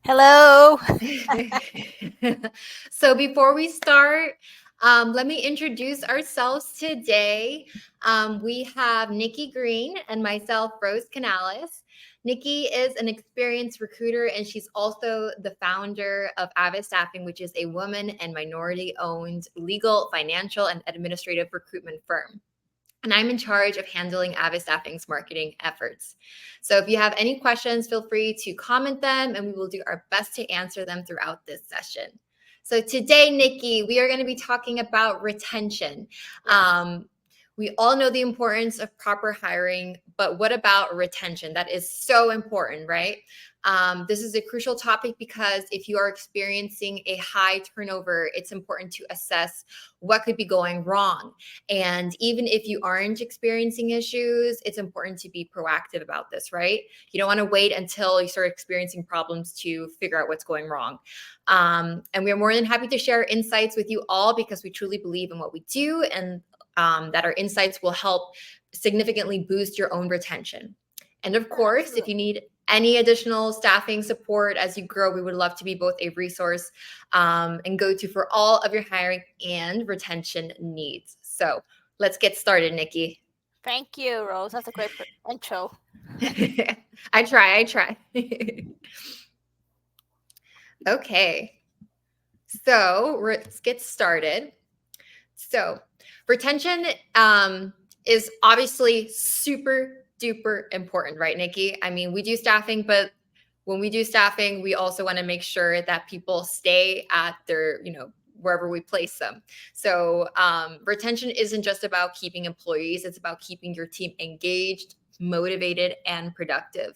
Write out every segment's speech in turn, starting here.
Hello. So before we start, let me introduce ourselves today. We have Nikki Green and myself, Rose Canales. Nikki is an experienced recruiter, and she's also the founder of Avid Staffing, which is a woman and minority-owned legal, financial, and administrative recruitment firm, and I'm in charge of handling Avid Staffing's marketing efforts. So if you have any questions, feel free to comment them and we will do our best to answer them throughout this session. So today, Nikki, we are going to be talking about retention. Yes. We all know the importance of proper hiring, but what about retention? That is so important, right? This is a crucial topic because if you are experiencing a high turnover, it's important to assess what could be going wrong. And even if you aren't experiencing issues, it's important to be proactive about this, right? You don't want to wait until you start experiencing problems to figure out what's going wrong. And we are more than happy to share insights with you all because we truly believe in what we do, and that our insights will help significantly boost your own retention. And of course, if you need any additional staffing support as you grow, we would love to be both a resource and go to for all of your hiring and retention needs. So let's get started, Nikki. Thank you, Rose. That's a great intro. I try. Okay, so let's get started. So retention is obviously super duper important, right, Nikki? I mean, we do staffing, but when we do staffing, we also want to make sure that people stay at their, wherever we place them. So retention isn't just about keeping employees, it's about keeping your team engaged, motivated, and productive.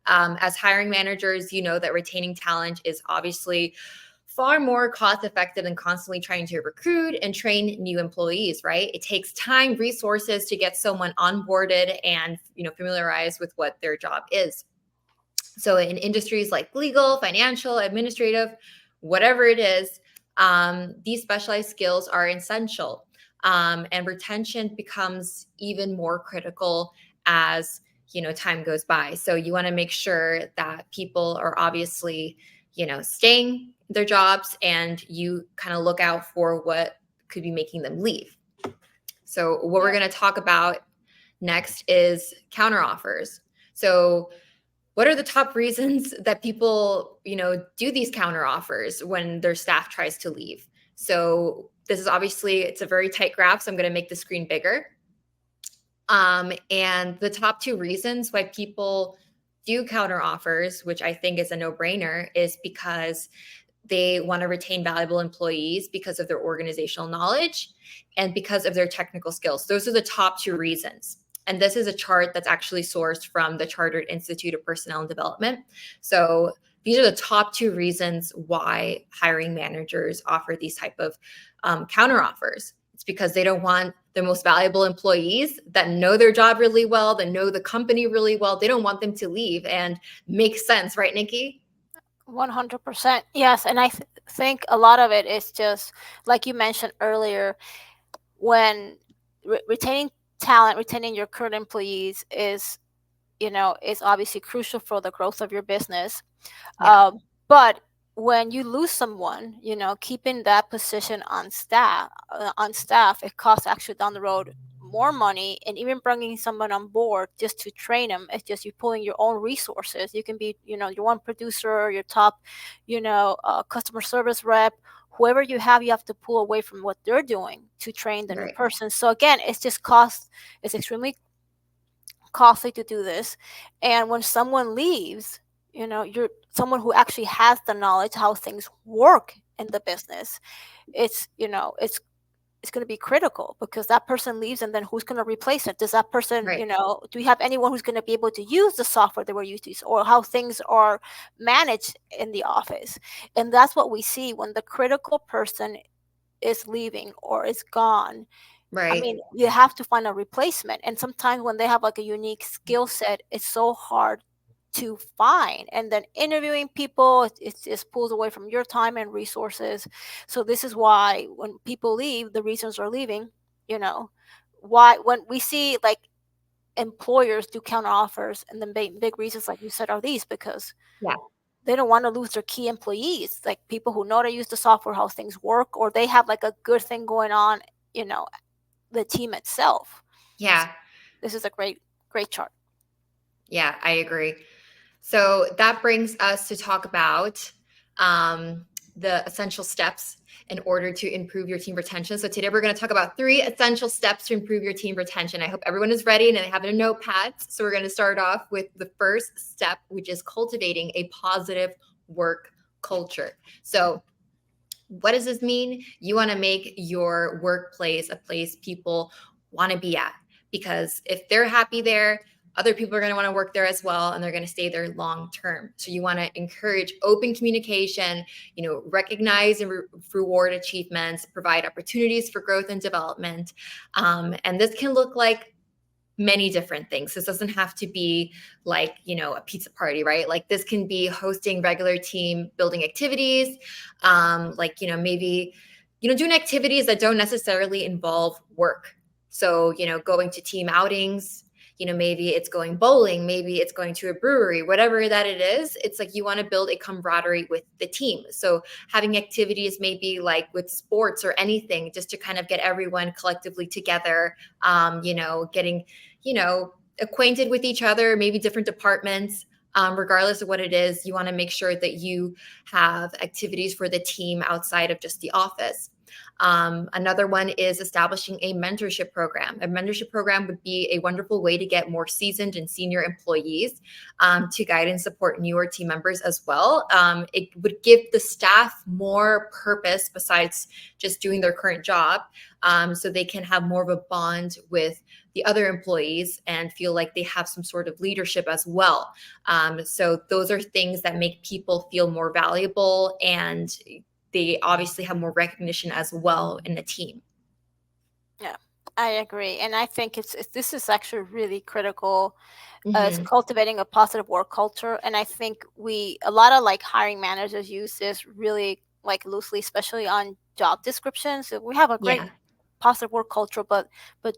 As hiring managers, you know that retaining talent is obviously far more cost effective than constantly trying to recruit and train new employees, right? It takes time, resources to get someone onboarded and, familiarized with what their job is. So in industries like legal, financial, administrative, whatever it is, these specialized skills are essential. And retention becomes even more critical as time goes by. So you want to make sure that people are obviously, staying their jobs, and you kind of look out for what could be making them leave. So what we're going to talk about next is counteroffers. So what are the top reasons that people, do these counteroffers when their staff tries to leave? So this is obviously, it's a very tight graph, so I'm going to make the screen bigger. And the top two reasons why people do counteroffers, which I think is a no-brainer, is because they want to retain valuable employees because of their organizational knowledge and because of their technical skills. Those are the top two reasons. And this is a chart that's actually sourced from the Chartered Institute of Personnel and Development. So these are the top two reasons why hiring managers offer these type of counteroffers. It's because they don't want the most valuable employees that know their job really well, that know the company really well. They don't want them to leave, and makes sense, right, Nikki? 100%. Yes. And I think a lot of it is just, like you mentioned earlier, when retaining talent, retaining your current employees is obviously crucial for the growth of your business. Yeah. But when you lose someone, keeping that position on staff, it costs actually down the road more money. And even bringing someone on board just to train them, it's just you pulling your own resources. You can be, your one producer, your top, customer service rep, whoever you have to pull away from what they're doing to train the new person. So again, it's just cost. It's extremely costly to do this. And when someone leaves, you're someone who actually has the knowledge how things work in the business. It's going to be critical because that person leaves, and then who's going to replace it? Does that person, do we have anyone who's going to be able to use the software that we're used to, or how things are managed in the office? And that's what we see when the critical person is leaving or is gone. Right. I mean, you have to find a replacement. And sometimes when they have like a unique skill set, it's so hard to find. And then interviewing people, it just pulls away from your time and resources. So this is why when people leave, the reasons are leaving, why when we see like employers do counter offers, and the big reasons, like you said, are these because Yeah. they don't want to lose their key employees, like people who know how to use the software, how things work, or they have like a good thing going on, the team itself. Yeah. This is a great chart. Yeah, I agree. So that brings us to talk about the essential steps in order to improve your team retention. So today we're going to talk about 3 essential steps to improve your team retention. I hope everyone is ready and they have their notepads. So we're going to start off with the first step, which is cultivating a positive work culture. So what does this mean? You want to make your workplace a place people want to be at, because if they're happy there, other people are going to want to work there as well, and they're going to stay there long term. So you want to encourage open communication, recognize and reward achievements, provide opportunities for growth and development. And this can look like many different things. This doesn't have to be like, a pizza party, right? Like this can be hosting regular team building activities, maybe, doing activities that don't necessarily involve work. So, going to team outings, maybe it's going bowling, maybe it's going to a brewery, whatever that it is. It's like you want to build a camaraderie with the team. So having activities maybe like with sports or anything, just to kind of get everyone collectively together, getting, acquainted with each other, maybe different departments. Regardless of what it is, you want to make sure that you have activities for the team outside of just the office. Another one is establishing a mentorship program. A mentorship program would be a wonderful way to get more seasoned and senior employees to guide and support newer team members as well. It would give the staff more purpose besides just doing their current job, so they can have more of a bond with the other employees and feel like they have some sort of leadership as well. So those are things that make people feel more valuable, and they obviously have more recognition as well in the team. Yeah, I agree. And I think this is actually really critical as cultivating a positive work culture. And I think a lot of like hiring managers use this really like loosely, especially on job descriptions. So we have a great positive work culture, but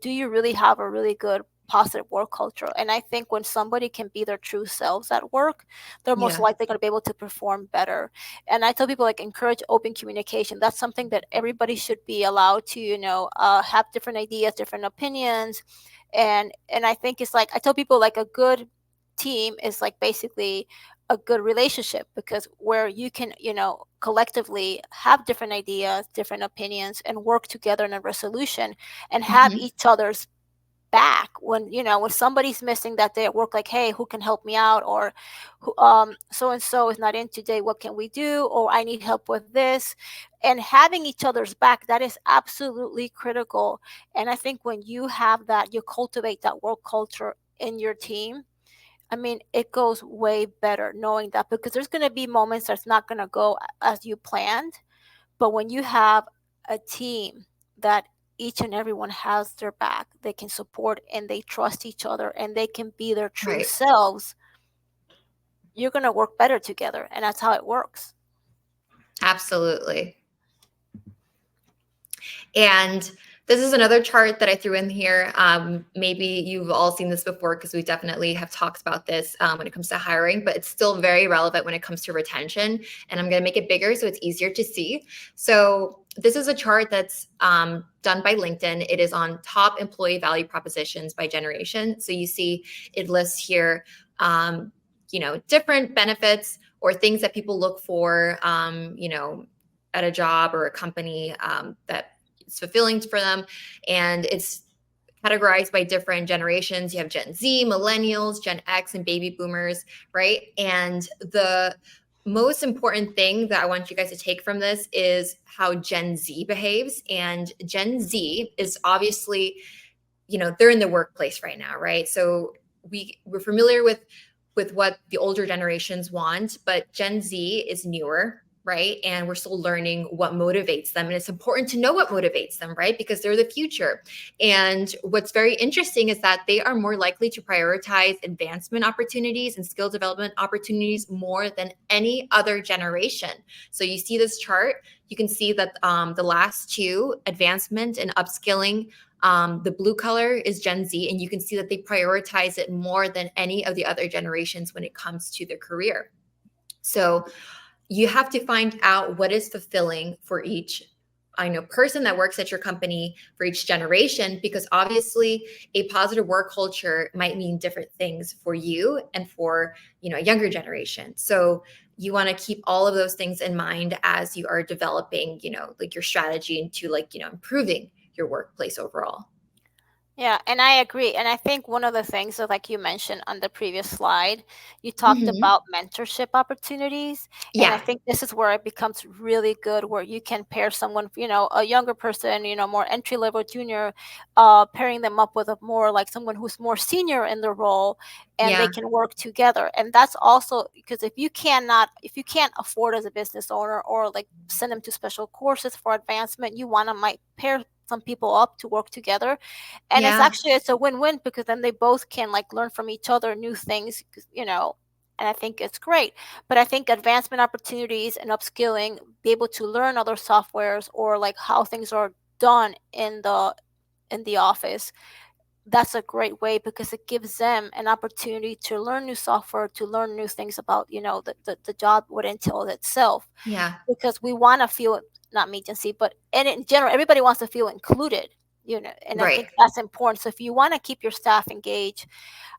do you really have a really good positive work culture? And I think when somebody can be their true selves at work, they're most likely going to be able to perform better. And I tell people, like, encourage open communication. That's something that everybody should be allowed to have different ideas, different opinions. And I think it's like, I tell people, like, a good team is like basically a good relationship, because where you can collectively have different ideas, different opinions, and work together in a resolution, and have each other's back when somebody's missing that day at work, like, hey, who can help me out? Or so and so is not in today, what can we do? Or I need help with this. And having each other's back, that is absolutely critical. And I think when you have that, you cultivate that work culture in your team, I mean, it goes way better knowing that, because there's going to be moments that's not going to go as you planned. But when you have a team that each and everyone has their back, they can support and they trust each other and they can be their true selves, you're going to work better together. And that's how it works. Absolutely. And this is another chart that I threw in here. Maybe you've all seen this before, because we definitely have talked about this when it comes to hiring, but it's still very relevant when it comes to retention. And I'm going to make it bigger so it's easier to see. So this is a chart that's done by LinkedIn. It is on top employee value propositions by generation. So you see it lists here, different benefits or things that people look for, at a job or a company that it's fulfilling for them. And it's categorized by different generations. You have Gen Z, millennials, Gen X, and baby boomers, right? And the most important thing that I want you guys to take from this is how Gen Z behaves. And Gen Z is obviously, they're in the workplace right now, right? So we're familiar with what the older generations want, but Gen Z is newer, right? And we're still learning what motivates them. And it's important to know what motivates them, right? Because they're the future. And what's very interesting is that they are more likely to prioritize advancement opportunities and skill development opportunities more than any other generation. So you see this chart, you can see that the last two, advancement and upskilling, the blue color is Gen Z, and you can see that they prioritize it more than any of the other generations when it comes to their career. So you have to find out what is fulfilling for each person that works at your company, for each generation, because obviously a positive work culture might mean different things for you and for a younger generation. So you want to keep all of those things in mind as you are developing like your strategy into like improving your workplace overall. Yeah, and I agree. And I think one of the things that, like you mentioned on the previous slide, you talked Hmm. about mentorship opportunities. And I Yeah. think this is where it becomes really good, where you can pair someone, a younger person, more entry level junior, pairing them up with a more like someone who's more senior in the role, and they Yeah. can work together. And that's also because if you can't afford as a business owner or like send them to special courses for advancement, you want to might pair some people up to work together, and Yeah. it's a win-win because then they both can like learn from each other new things, and I think it's great. But I think advancement opportunities and upskilling, be able to learn other softwares or like how things are done in the office, that's a great way because it gives them an opportunity to learn new software, to learn new things about the job would entail itself, Yeah. because we want to feel, not me, Jancy, but and in general, everybody wants to feel included, and I Right. think that's important. So if you want to keep your staff engaged,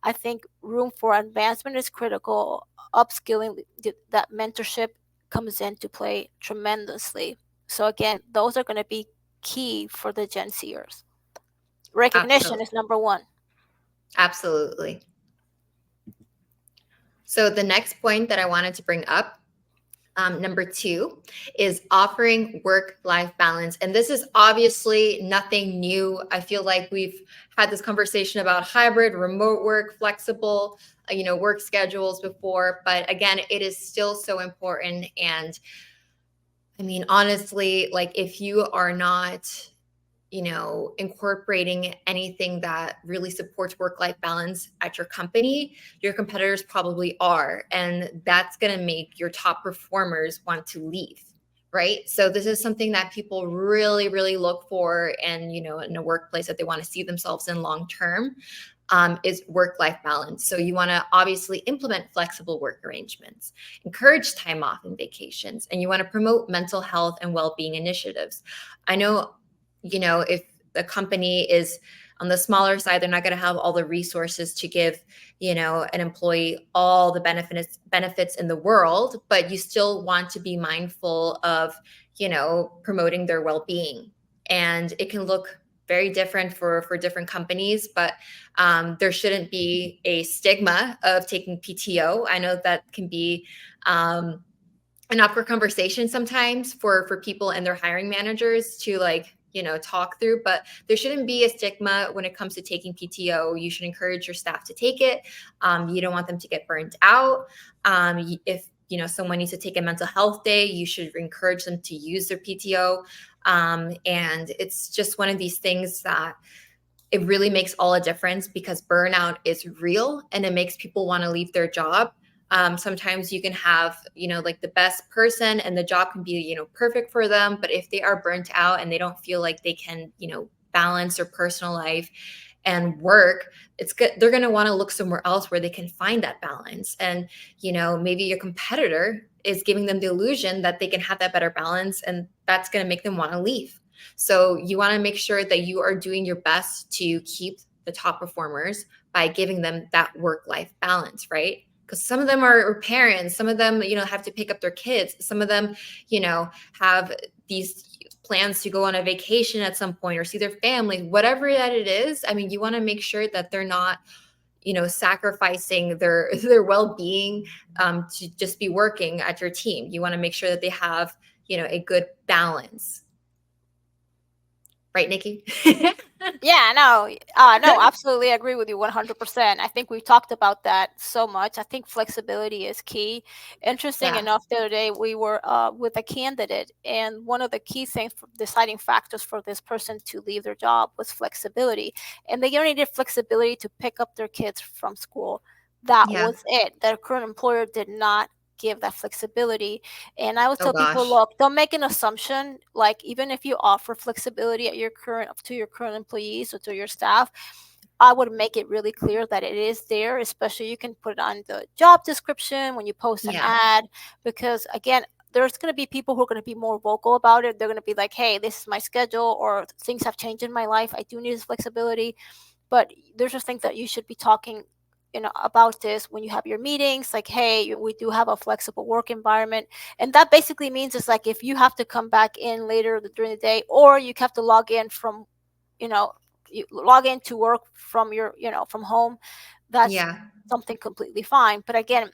I think room for advancement is critical. Upskilling, that mentorship comes into play tremendously. So again, those are going to be key for the Gen Zers. Recognition Absolutely. is number one. Absolutely. So the next point that I wanted to bring up, number 2, is offering work-life balance. And this is obviously nothing new. I feel like we've had this conversation about hybrid, remote work, flexible, work schedules before. But again, it is still so important. And I mean, honestly, like if you are not incorporating anything that really supports work life balance at your company, your competitors probably are. And that's going to make your top performers want to leave. Right. So this is something that people really, really look for and, in a workplace that they want to see themselves in long term. Is work-life balance. So you want to obviously implement flexible work arrangements, encourage time off and vacations, and you want to promote mental health and well-being initiatives. I know, if the company is on the smaller side, they're not going to have all the resources to give, an employee all the benefits in the world, but you still want to be mindful of, promoting their well-being. And it can look very different for different companies, but there shouldn't be a stigma of taking PTO. I know that can be an awkward conversation sometimes for people and their hiring managers to like talk through, but there shouldn't be a stigma when it comes to taking PTO. You should encourage your staff to take it. You don't want them to get burnt out. If someone needs to take a mental health day, you should encourage them to use their PTO. And it's just one of these things that it really makes all a difference because burnout is real and it makes people want to leave their job. Sometimes you can have, like the best person and the job can be, perfect for them. But if they are burnt out and they don't feel like they can, balance their personal life and work, it's good. They're going to want to look somewhere else where they can find that balance. And, maybe your competitor is giving them the illusion that they can have that better balance and that's going to make them want to leave. So you want to make sure that you are doing your best to keep the top performers by giving them that work-life balance, right? Because some of them are parents, some of them, have to pick up their kids. Some of them, have these plans to go on a vacation at some point or see their family, whatever that it is. I mean, you want to make sure that they're not, sacrificing their well-being to just be working at your team. You want to make sure that they have, a good balance. Right, Nikki? Yeah, no, absolutely agree with you 100%. I think we talked about that so much. I think flexibility is key. Interesting Yeah. enough, the other day we were with a candidate, and one of the key things, deciding factors for this person to leave their job was flexibility. And they only needed flexibility to pick up their kids from school. That Yeah. was it. Their current employer did not give that flexibility. And I would Oh tell people, gosh. look, don't make an assumption. Like, even if you offer flexibility at your current employees or to your staff, I would make it really clear that it is there, especially you can put it on the job description when you post an Yeah. ad, because again, there's going to be people who are going to be more vocal about it. They're going to be like, hey, this is my schedule, or things have changed in my life. I do need this flexibility. But there's just things that you should be talking, about this when you have your meetings, like, hey, we do have a flexible work environment. And that basically means it's like if you have to come back in later during the day, or you have to log in from, you log into work from your, from home, that's Yeah. something completely fine. But again,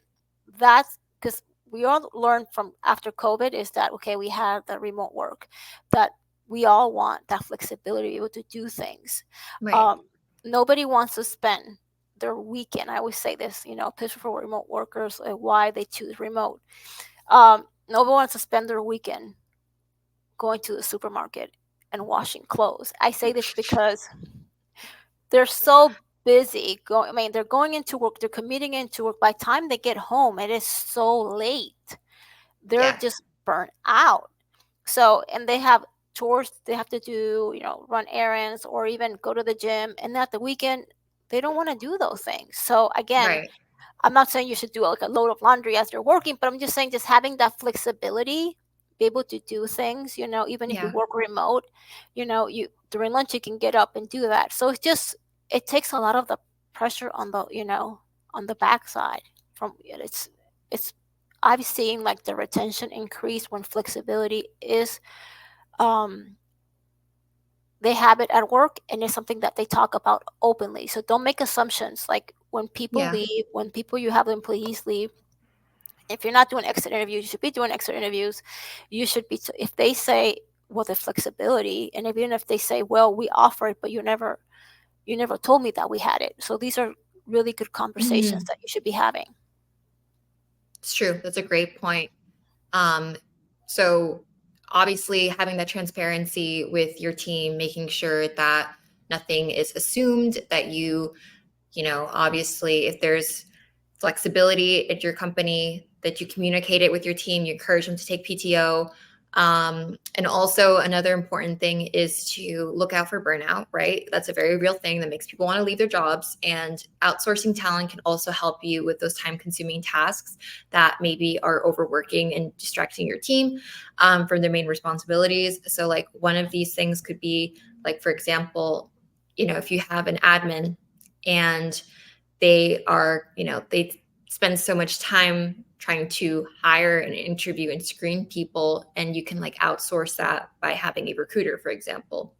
that's because we all learned from after COVID is that, okay, we had the remote work, that we all want that flexibility to be able to do things. Right. um, Nobody wants to spend their weekend. I always say this, especially for remote workers, why they choose remote. Nobody wants to spend their weekend going to the supermarket and washing clothes. I say this because they're so busy going. I mean, they're going into work, they're commuting into work. By the time they get home, it is so late. They're Yeah. just burnt out. So, and they have chores they have to do, run errands or even go to the gym. And at the weekend, they don't want to do those things. So again, Right. I'm not saying you should do like a load of laundry as you're working, but I'm just saying just having that flexibility, be able to do things, even if you Yeah. work remote, you during lunch you can get up and do that. So it takes a lot of the pressure on the, on the backside from it's I've seen like the retention increase when flexibility is um they have it at work and it's something that they talk about openly. So don't make assumptions. Like when people Yeah. leave, when people you have employees leave, if you're not doing exit interviews, you should be doing exit interviews. You should be, if they say, well, the flexibility, and even if they say, well, we offer it, but you never told me that we had it. So these are really good conversations Mhm. that you should be having. It's true. That's a great point. Um, so obviously having that transparency with your team, making sure that nothing is assumed, that obviously if there's flexibility at your company, that you communicate it with your team, you encourage them to take PTO. And also another important thing is to look out for burnout, right? That's a very real thing that makes people want to leave their jobs. And outsourcing talent can also help you with those time consuming tasks that maybe are overworking and distracting your team from their main responsibilities. So like one of these things could be like, for example, if you have an admin and they spend so much time trying to hire and interview and screen people, and you can like outsource that by having a recruiter, for example.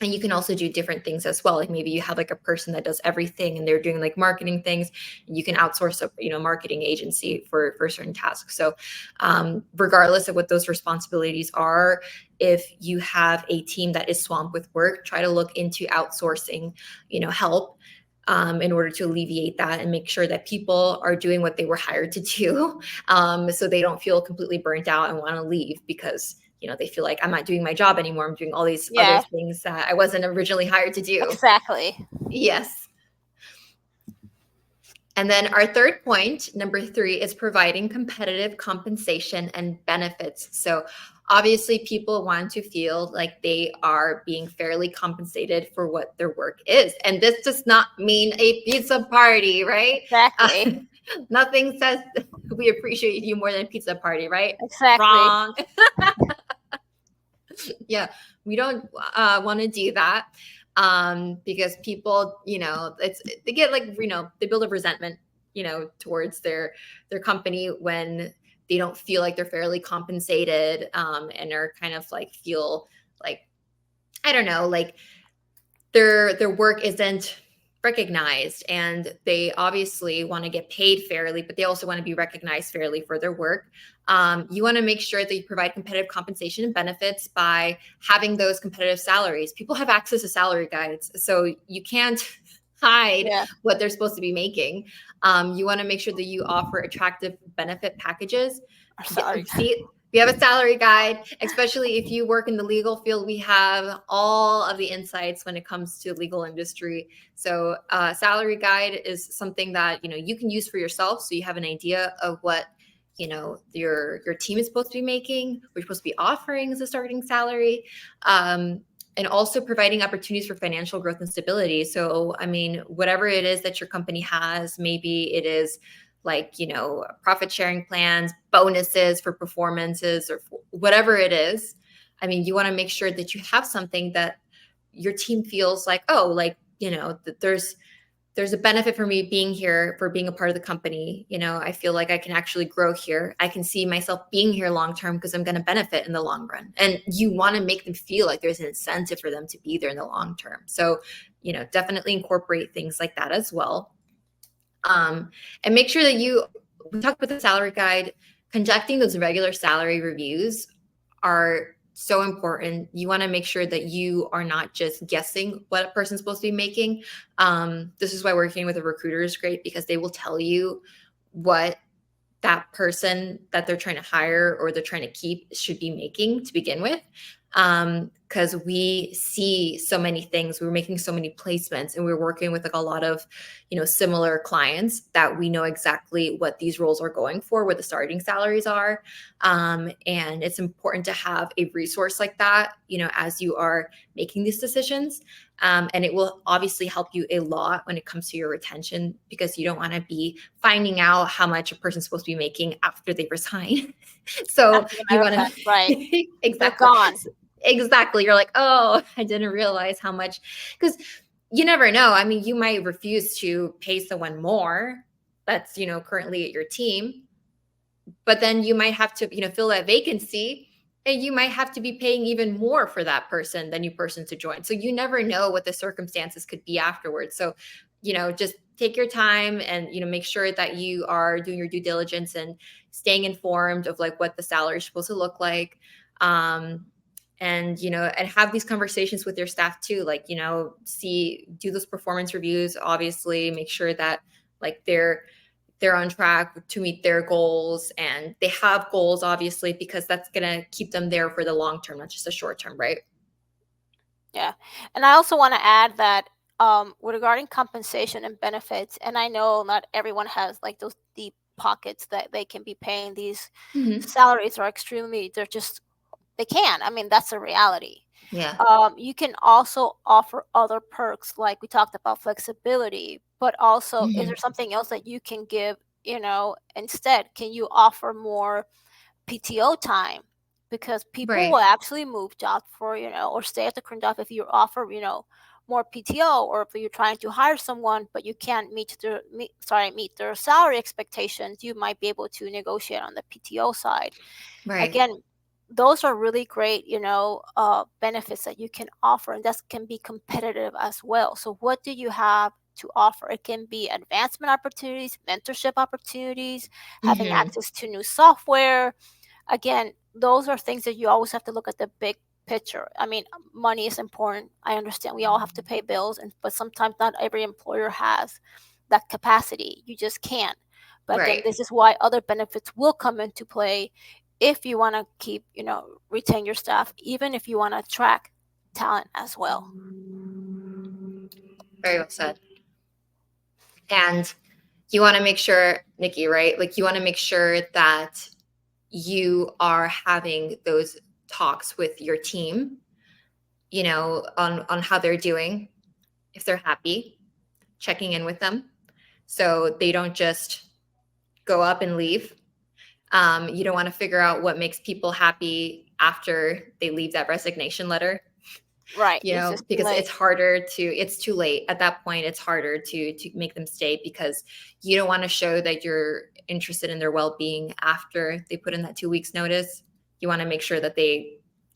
And you can also do different things as well. Like maybe you have like a person that does everything and they're doing like marketing things, and you can outsource a marketing agency for certain tasks. So regardless of what those responsibilities are, if you have a team that is swamped with work, try to look into outsourcing help in order to alleviate that and make sure that people are doing what they were hired to do, so they don't feel completely burnt out and want to leave because they feel like I'm not doing my job anymore. I'm doing all these other Yeah, things that I wasn't originally hired to do. exactly. Yes. And then our third point, number 3, is providing competitive compensation and benefits. So obviously people want to feel like they are being fairly compensated for what their work is. And this does not mean a pizza party, right? Exactly. Nothing says we appreciate you more than a pizza party, right? Exactly. Wrong. Yeah, we don't want to do that because people, they get like, they build a resentment, towards their company when they don't feel like they're fairly compensated, and are kind of like feel like, I don't know, like their work isn't recognized, and they obviously want to get paid fairly, but they also want to be recognized fairly for their work. You want to make sure that you provide competitive compensation and benefits by having those competitive salaries. People have access to salary guides, so you can't hide Yeah. what they're supposed to be making. You want to make sure that you offer attractive benefit packages. Sorry. See, we have a salary guide, especially if you work in the legal field. We have all of the insights when it comes to the legal industry. So salary guide is something that, you can use for yourself. So you have an idea of what, your team is supposed to be making, what you're supposed to be offering as a starting salary. and also providing opportunities for financial growth and stability. So, I mean, whatever it is that your company has, maybe it is like, profit sharing plans, bonuses for performances, or whatever it is. I mean, you want to make sure that you have something that your team feels like, oh, like, that there's a benefit for me being here, for being a part of the company. I feel like I can actually grow here. I can see myself being here long term because I'm going to benefit in the long run. And you want to make them feel like there's an incentive for them to be there in the long term. So, definitely incorporate things like that as well. And make sure that we talked about the salary guide, conducting those regular salary reviews are so important. You want to make sure that you are not just guessing what a person's supposed to be making. This is why working with a recruiter is great, because they will tell you what that person that they're trying to hire or they're trying to keep should be making to begin with. Because we see so many things, we're making so many placements, and we're working with like a lot of, similar clients, that we know exactly what these roles are going for, what the starting salaries are. And it's important to have a resource like that, as you are making these decisions. And it will obviously help you a lot when it comes to your retention, because you don't want to be finding out how much a person's supposed to be making after they resign. So you want to, right. exactly. They're gone. Exactly. You're like, oh, I didn't realize how much, because you never know. I mean, you might refuse to pay someone more that's, currently at your team, but then you might have to, fill that vacancy, and you might have to be paying even more for that person, the new person to join. So you never know what the circumstances could be afterwards. So, just take your time and, make sure that you are doing your due diligence and staying informed of like what the salary is supposed to look like. And have these conversations with your staff too, like, do those performance reviews, obviously make sure that like they're on track to meet their goals, and they have goals, obviously, because that's going to keep them there for the long term, not just the short term, right? Yeah. And I also want to add that regarding compensation and benefits, and I know not everyone has like those deep pockets that they can be paying these salaries are extremely, they can. I mean, that's a reality. Yeah. You can also offer other perks, like we talked about flexibility, but also is there something else that you can give, instead? Can you offer more PTO time? Because people will actually move jobs for, or stay at the current job if you offer, more PTO, or if you're trying to hire someone but you can't meet their salary expectations, you might be able to negotiate on the PTO side. Right. Again, those are really great, benefits that you can offer, and that can be competitive as well. So what do you have to offer? It can be advancement opportunities, mentorship opportunities, having access to new software. Again, those are things that you always have to look at the big picture. I mean, money is important. I understand we all have to pay bills, but sometimes not every employer has that capacity. You just can't. But again, this is why other benefits will come into play if you want to keep, retain your staff, even if you want to attract talent as well. Very well said. And you want to make sure, Nikki, right? Like, you want to make sure that you are having those talks with your team, on how they're doing, if they're happy, checking in with them, so they don't just go up and leave. You don't want to figure out what makes people happy after they leave that resignation letter. Right. Because it's too late at that point. It's harder to make them stay, because you don't want to show that you're interested in their well-being after they put in that 2 weeks notice. You want to make sure that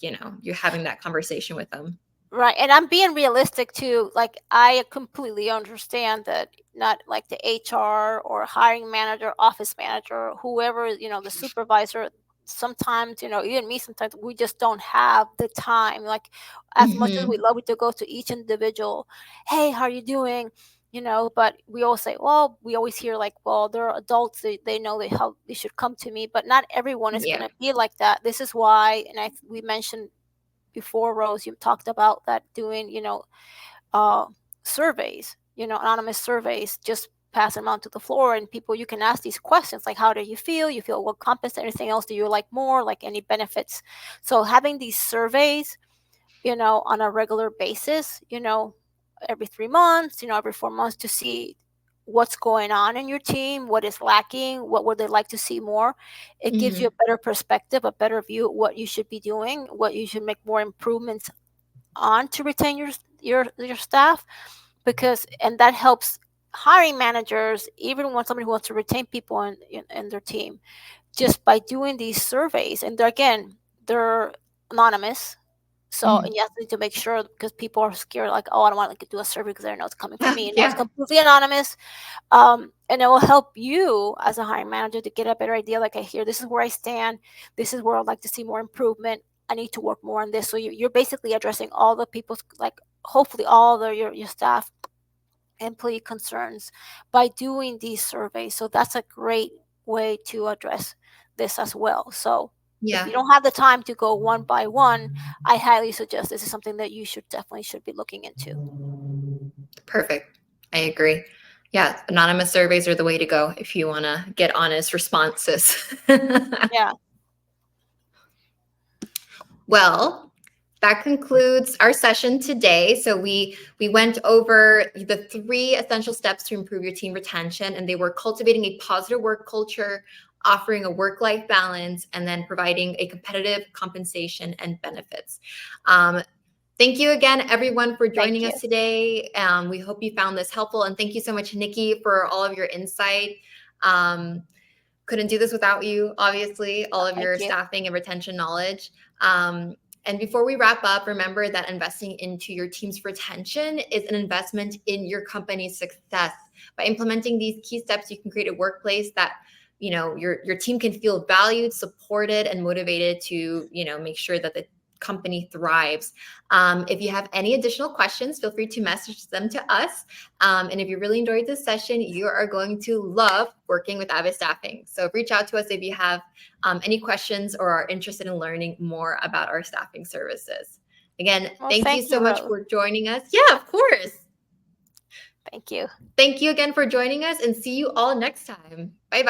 you're having that conversation with them. Right. And I'm being realistic too. Like, I completely understand that not like the HR or hiring manager, office manager, whoever, the supervisor, sometimes, even me, sometimes we just don't have the time. Like, as much as we love to go to each individual, hey, how are you doing? But we always say, well, we always hear like, well, they're adults. They know they should come to me, but not everyone is going to be like that. This is why, and we mentioned before, Rose, you talked about that, doing, surveys, anonymous surveys, just pass them out to the floor, and people, you can ask these questions like, how do you feel? You feel well compensated? Anything else do you like more? Like any benefits? So having these surveys on a regular basis, every 3 months, every 4 months, to see what's going on in your team, what is lacking, what would they like to see more. It gives you Mhm. a better perspective, a better view of what you should be doing, what you should make more improvements on to retain your staff, and that helps hiring managers, even when somebody who wants to retain people in their team, just by doing these surveys. And they're anonymous. So, Mhm. and you have to make sure, because people are scared, like, oh, I don't want to do a survey because I know it's coming from me. No, it's Yeah. completely anonymous. And it will help you as a hiring manager to get a better idea. Like, I hear this is where I stand. This is where I'd like to see more improvement. I need to work more on this. So you're basically addressing all the people's, like, hopefully all your staff employee concerns by doing these surveys. So that's a great way to address this as well. So if Yeah. you don't have the time to go one by one, I highly suggest this is something that you should be looking into. Perfect. I agree. Yeah, anonymous surveys are the way to go if you want to get honest responses. Yeah. Well, that concludes our session today. So we went over the 3 essential steps to improve your team retention, and they were cultivating a positive work culture, offering a work-life balance, and then providing a competitive compensation and benefits. Thank you again, everyone, for Thank joining you. us today. We hope you found this helpful, and thank you so much, Nikki, for all of your insight. Couldn't do this without you, obviously, all of Thank your you. staffing and retention knowledge. And before we wrap up, remember that investing into your team's retention is an investment in your company's success. By implementing these key steps, you can create a workplace that your team can feel valued, supported, and motivated to make sure that the company thrives. If you have any additional questions, feel free to message them to us. And if you really enjoyed this session, you are going to love working with Avid Staffing. So reach out to us if you have any questions or are interested in learning more about our staffing services. Again, Well, thank you thank you, so much Rose. for joining us. Yeah, of course. Thank you. Thank you again for joining us, and see you all next time. Bye-bye.